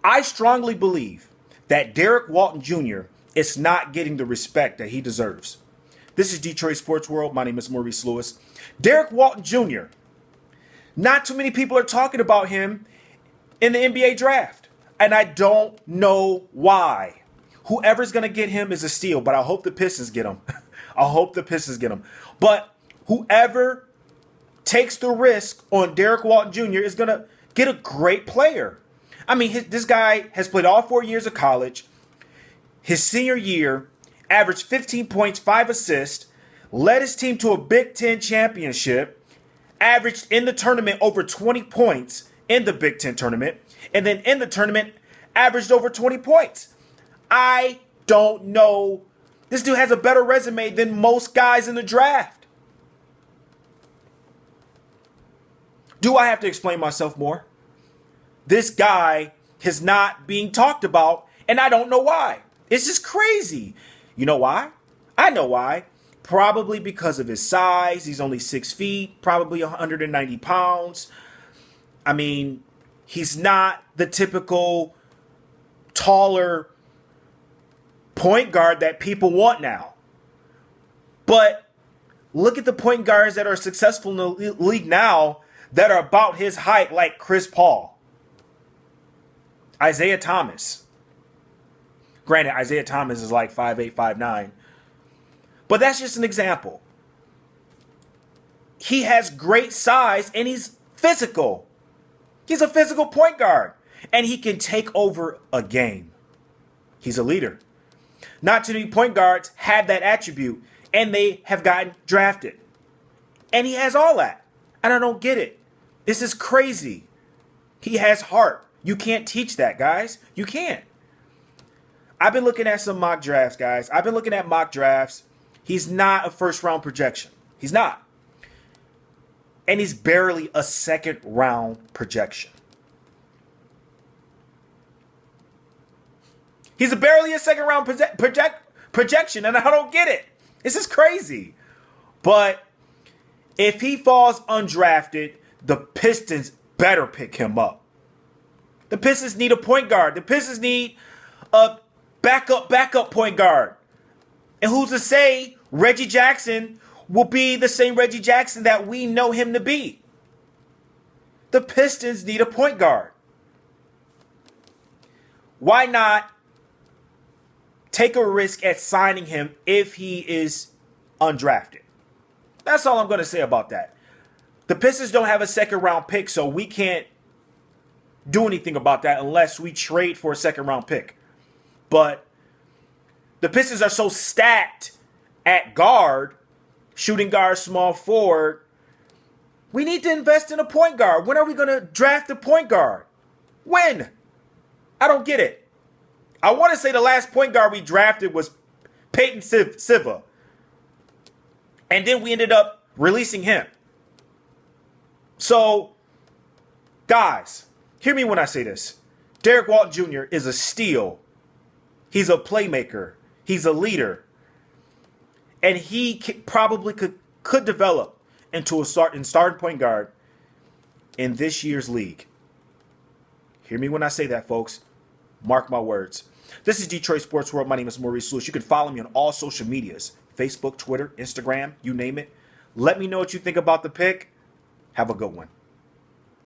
I strongly believe that Derrick Walton Jr. is not getting the respect that he deserves. This is Detroit Sports World. My name is Maurice Lewis. Derrick Walton Jr. Not too many people are talking about him in the NBA draft. And I don't know why. Whoever's going to get him is a steal, but I hope the Pistons get him. I hope the Pistons get him. But whoever takes the risk on Derrick Walton Jr. is going to get a great player. I mean, this guy has played all 4 years of college. His senior year, averaged 15 points, 5 assists, led his team to a Big Ten championship, averaged in the tournament over 20 points in the Big Ten tournament, and then in the tournament, averaged over 20 points. I don't know. This dude has a better resume than most guys in the draft. Do I have to explain myself more? This guy is not being talked about, and I don't know why. It's just crazy. You know why? I know why. Probably because of his size. He's only 6 feet, probably 190 pounds. I mean, he's not the typical taller point guard that people want now. But look at the point guards that are successful in the league now that are about his height, like Chris Paul, Isaiah Thomas. Granted, Isaiah Thomas is like 5'8", 5'9". But that's just an example. He has great size and he's physical. He's a physical point guard. And he can take over a game. He's a leader. Not too many point guards have that attribute. And they have gotten drafted. And he has all that. And I don't get it. This is crazy. He has heart. You can't teach that, guys. You can't. I've been looking at some mock drafts, guys. I've been looking at mock drafts. He's not a first-round projection. He's not. And he's barely a second-round projection. He's barely a second-round projection, and I don't get it. This is crazy. But if he falls undrafted, the Pistons better pick him up. The Pistons need a point guard. The Pistons need a backup point guard. And who's to say Reggie Jackson will be the same Reggie Jackson that we know him to be? The Pistons need a point guard. Why not take a risk at signing him if he is undrafted? That's all I'm going to say about that. The Pistons don't have a second-round pick, so we can't do anything about that unless we trade for a second-round pick. But the Pistons are so stacked at guard, shooting guard, small forward. We need to invest in a point guard. When are we going to draft a point guard? When? I don't get it. I want to say the last point guard we drafted was Peyton Siva. And then we ended up releasing him. So, guys, hear me when I say this. Derrick Walton Jr. is a steal. He's a playmaker. He's a leader. And he probably could develop into a starting point guard in this year's league. Hear me when I say that, folks. Mark my words. This is Detroit Sports World. My name is Maurice Lewis. You can follow me on all social medias. Facebook, Twitter, Instagram, you name it. Let me know what you think about the pick. Have a good one.